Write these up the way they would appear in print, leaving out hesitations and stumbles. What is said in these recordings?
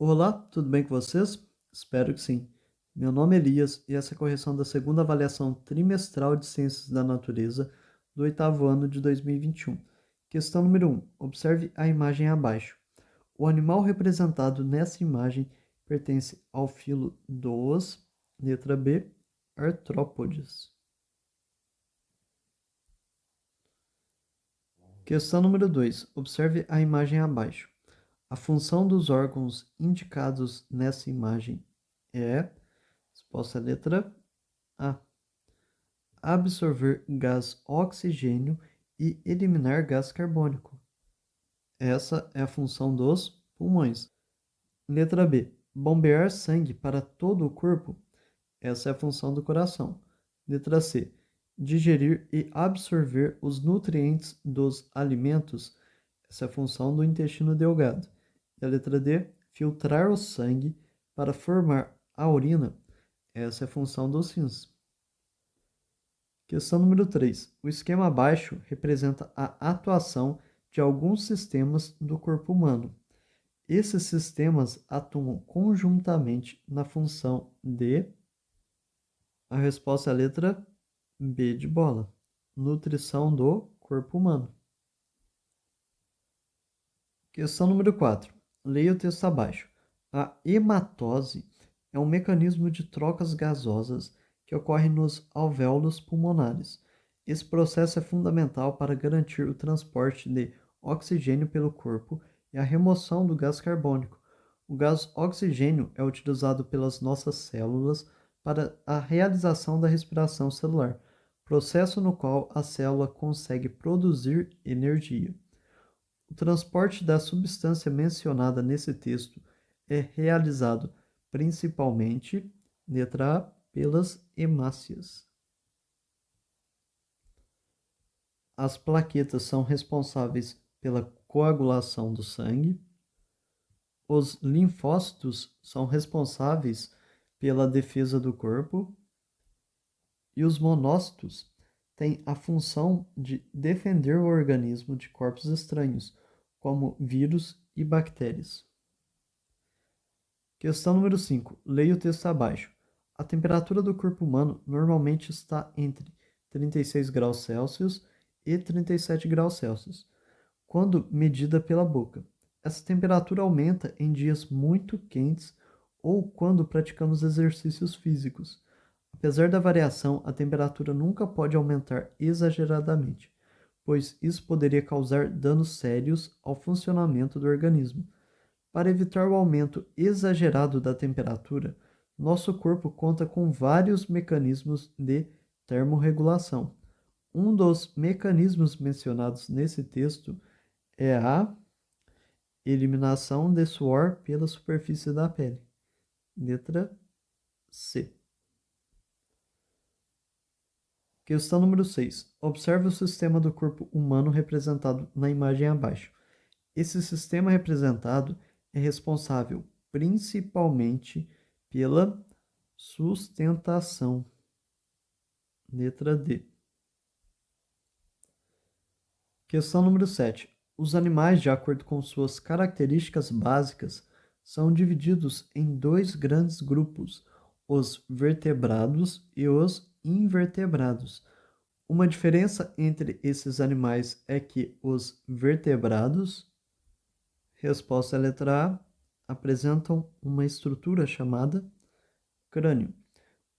Olá, tudo bem com vocês? Espero que sim. Meu nome é Elias e essa é a correção da segunda avaliação trimestral de Ciências da Natureza do oitavo ano de 2021. Questão número 1. Observe a imagem abaixo. O animal representado nessa imagem pertence ao filo dos, letra B, artrópodes. Questão número 2. Observe a imagem abaixo. A função dos órgãos indicados nessa imagem é, resposta é letra A, absorver gás oxigênio e eliminar gás carbônico. Essa é a função dos pulmões. Letra B, bombear sangue para todo o corpo. Essa é a função do coração. Letra C, digerir e absorver os nutrientes dos alimentos. Essa é a função do intestino delgado. E a letra D, filtrar o sangue para formar a urina. Essa é a função dos rins. Questão número 3. O esquema abaixo representa a atuação de alguns sistemas do corpo humano. Esses sistemas atuam conjuntamente na função de. A resposta é a letra B de bola. Nutrição do corpo humano. Questão número 4. Leia o texto abaixo. A hematose é um mecanismo de trocas gasosas que ocorre nos alvéolos pulmonares. Esse processo é fundamental para garantir o transporte de oxigênio pelo corpo e a remoção do gás carbônico. O gás oxigênio é utilizado pelas nossas células para a realização da respiração celular, processo no qual a célula consegue produzir energia. O transporte da substância mencionada nesse texto é realizado principalmente, letra A, pelas hemácias. As plaquetas são responsáveis pela coagulação do sangue. Os linfócitos são responsáveis pela defesa do corpo. E os monócitos têm a função de defender o organismo de corpos estranhos, como vírus e bactérias. Questão número 5. Leia o texto abaixo. A temperatura do corpo humano normalmente está entre 36 graus Celsius e 37 graus Celsius, quando medida pela boca. Essa temperatura aumenta em dias muito quentes ou quando praticamos exercícios físicos. Apesar da variação, a temperatura nunca pode aumentar exageradamente, pois isso poderia causar danos sérios ao funcionamento do organismo. Para evitar o aumento exagerado da temperatura, nosso corpo conta com vários mecanismos de termorregulação. Um dos mecanismos mencionados nesse texto é a eliminação de suor pela superfície da pele. Letra C. Questão número 6. Observe o sistema do corpo humano representado na imagem abaixo. Esse sistema representado é responsável principalmente pela sustentação. Letra D. Questão número 7. Os animais, de acordo com suas características básicas, são divididos em dois grandes grupos, os vertebrados e os invertebrados. Uma diferença entre esses animais é que os vertebrados, resposta à letra A, apresentam uma estrutura chamada crânio.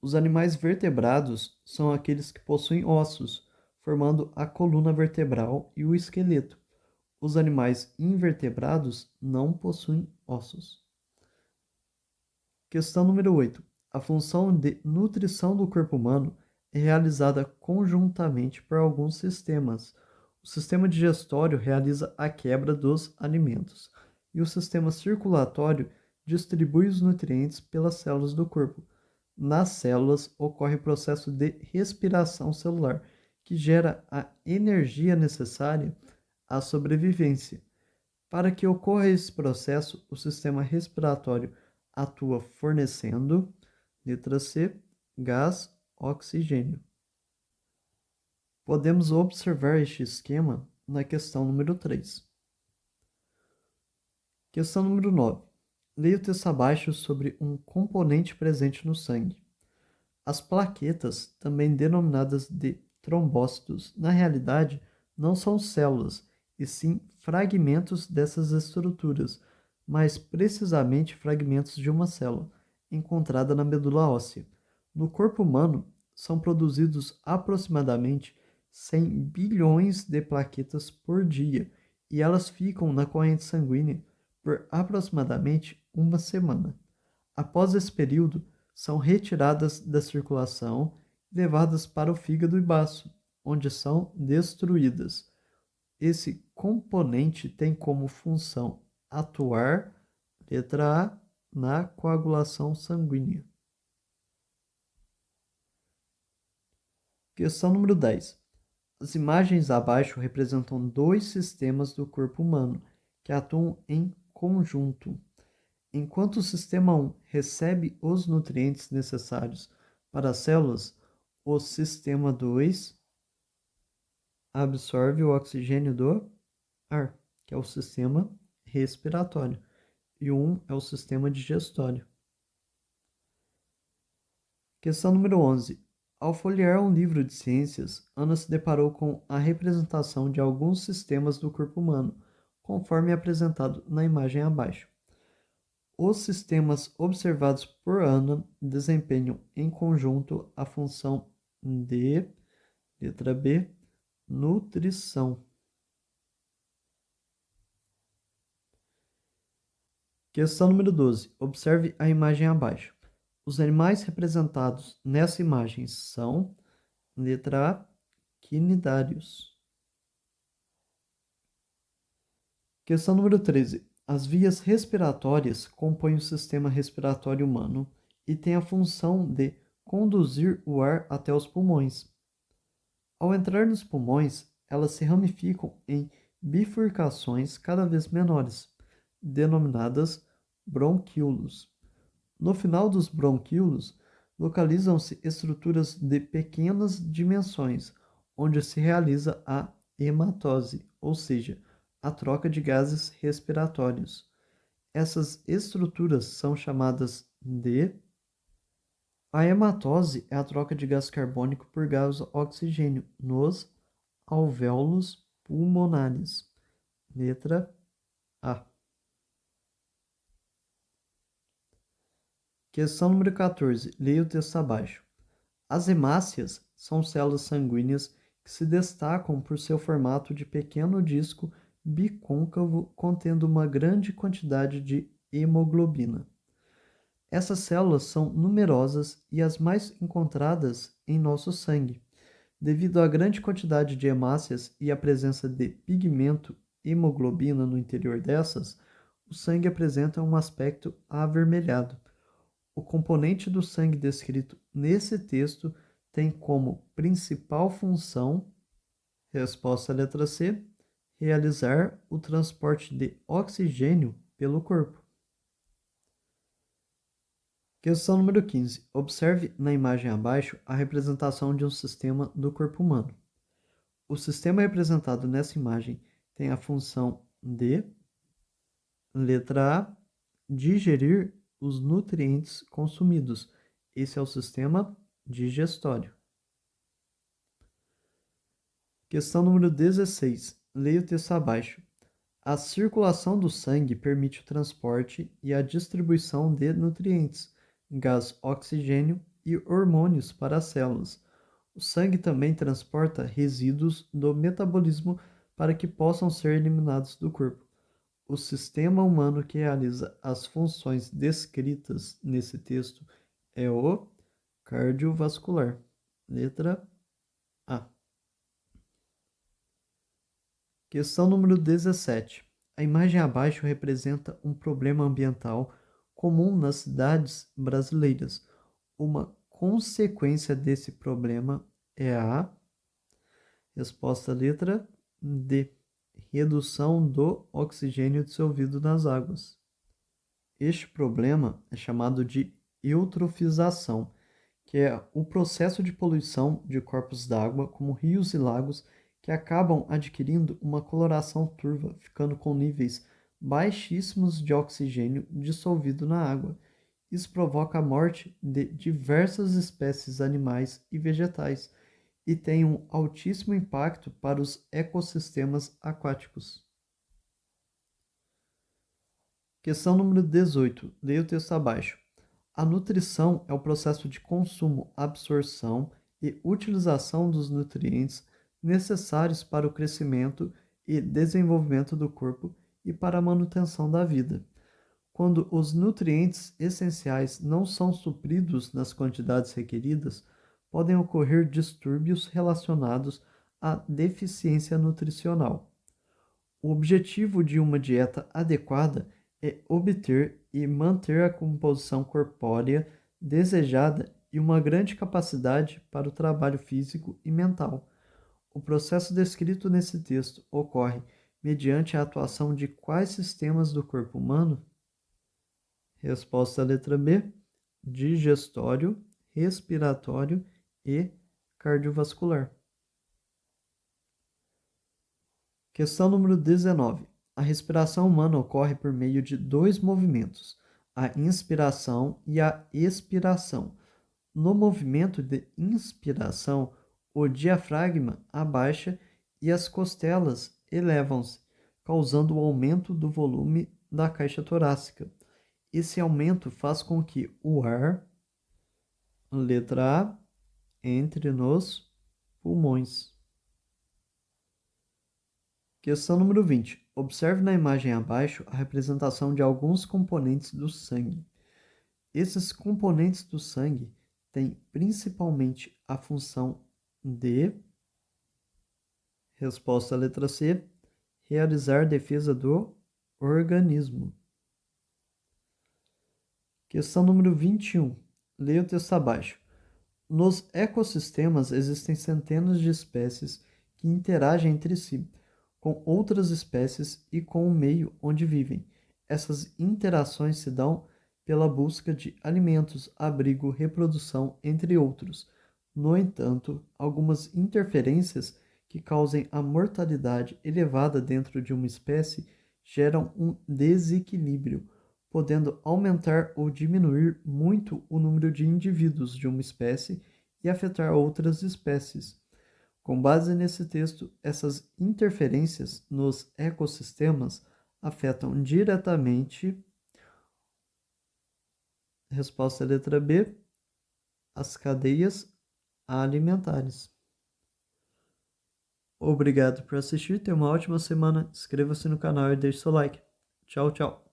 Os animais vertebrados são aqueles que possuem ossos, formando a coluna vertebral e o esqueleto. Os animais invertebrados não possuem ossos. Questão número 8. A função de nutrição do corpo humano é realizada conjuntamente por alguns sistemas. O sistema digestório realiza a quebra dos alimentos e o sistema circulatório distribui os nutrientes pelas células do corpo. Nas células ocorre o processo de respiração celular, que gera a energia necessária à sobrevivência. Para que ocorra esse processo, o sistema respiratório atua fornecendo, letra C, gás oxigênio. Podemos observar este esquema na questão número 3. Questão número 9. Leia o texto abaixo sobre um componente presente no sangue. As plaquetas, também denominadas de trombócitos, na realidade não são células, e sim fragmentos dessas estruturas, mais precisamente fragmentos de uma célula, encontrada na medula óssea. No corpo humano, são produzidos aproximadamente 100 bilhões de plaquetas por dia, e elas ficam na corrente sanguínea por aproximadamente uma semana. Após esse período, são retiradas da circulação e levadas para o fígado e baço, onde são destruídas. Esse componente tem como função atuar, letra A, na coagulação sanguínea. Questão número 10. As imagens abaixo representam dois sistemas do corpo humano que atuam em conjunto. Enquanto o sistema 1 recebe os nutrientes necessários para as células, o sistema 2 absorve o oxigênio do ar, que é o sistema respiratório, e o 1 é o sistema digestório. Questão número 11. Ao folhear um livro de ciências, Ana se deparou com a representação de alguns sistemas do corpo humano, conforme apresentado na imagem abaixo. Os sistemas observados por Ana desempenham em conjunto a função de, letra B, nutrição. Questão número 12. Observe a imagem abaixo. Os animais representados nessa imagem são, letra A, quinidários. Questão número 13. As vias respiratórias compõem o sistema respiratório humano e têm a função de conduzir o ar até os pulmões. Ao entrar nos pulmões, elas se ramificam em bifurcações cada vez menores, denominadas bronquíolos. No final dos bronquíolos, localizam-se estruturas de pequenas dimensões, onde se realiza a hematose, ou seja, a troca de gases respiratórios. Essas estruturas são chamadas de... A hematose é a troca de gás carbônico por gás oxigênio nos alvéolos pulmonares. Letra A. Questão número 14. Leia o texto abaixo. As hemácias são células sanguíneas que se destacam por seu formato de pequeno disco bicôncavo contendo uma grande quantidade de hemoglobina. Essas células são numerosas e as mais encontradas em nosso sangue. Devido à grande quantidade de hemácias e à presença de pigmento hemoglobina no interior dessas, o sangue apresenta um aspecto avermelhado. O componente do sangue descrito nesse texto tem como principal função, resposta letra C, realizar o transporte de oxigênio pelo corpo. Questão número 15. Observe na imagem abaixo a representação de um sistema do corpo humano. O sistema representado nessa imagem tem a função de, letra A, digerir os nutrientes consumidos. Esse é o sistema digestório. Questão número 16. Leia o texto abaixo. A circulação do sangue permite o transporte e a distribuição de nutrientes, gás oxigênio e hormônios para as células. O sangue também transporta resíduos do metabolismo para que possam ser eliminados do corpo. O sistema humano que realiza as funções descritas nesse texto é o cardiovascular. Letra A. Questão número 17. A imagem abaixo representa um problema ambiental comum nas cidades brasileiras. Uma consequência desse problema é a resposta letra D. Redução do oxigênio dissolvido nas águas. Este problema é chamado de eutrofização, que é o processo de poluição de corpos d'água, como rios e lagos, que acabam adquirindo uma coloração turva, ficando com níveis baixíssimos de oxigênio dissolvido na água. Isso provoca a morte de diversas espécies animais e vegetais e tem um altíssimo impacto para os ecossistemas aquáticos. Questão número 18. Leia o texto abaixo. A nutrição é o processo de consumo, absorção e utilização dos nutrientes necessários para o crescimento e desenvolvimento do corpo e para a manutenção da vida. Quando os nutrientes essenciais não são supridos nas quantidades requeridas, podem ocorrer distúrbios relacionados à deficiência nutricional. O objetivo de uma dieta adequada é obter e manter a composição corpórea desejada e uma grande capacidade para o trabalho físico e mental. O processo descrito nesse texto ocorre mediante a atuação de quais sistemas do corpo humano? Resposta letra B: digestório, respiratório e cardiovascular. Questão número 19. A respiração humana ocorre por meio de dois movimentos, a inspiração e a expiração. No movimento de inspiração, o diafragma abaixa e as costelas elevam-se, causando o aumento do volume da caixa torácica. Esse aumento faz com que o ar, letra A, entre nos pulmões. Questão número 20. Observe na imagem abaixo a representação de alguns componentes do sangue. Esses componentes do sangue têm principalmente a função de, resposta letra C, realizar defesa do organismo. Questão número 21. Leia o texto abaixo. Nos ecossistemas existem centenas de espécies que interagem entre si, com outras espécies e com o meio onde vivem. Essas interações se dão pela busca de alimentos, abrigo, reprodução, entre outros. No entanto, algumas interferências que causem a mortalidade elevada dentro de uma espécie geram um desequilíbrio, podendo aumentar ou diminuir muito o número de indivíduos de uma espécie e afetar outras espécies. Com base nesse texto, essas interferências nos ecossistemas afetam diretamente, resposta letra B, as cadeias alimentares. Obrigado por assistir, tenha uma ótima semana, inscreva-se no canal e deixe seu like. Tchau, tchau.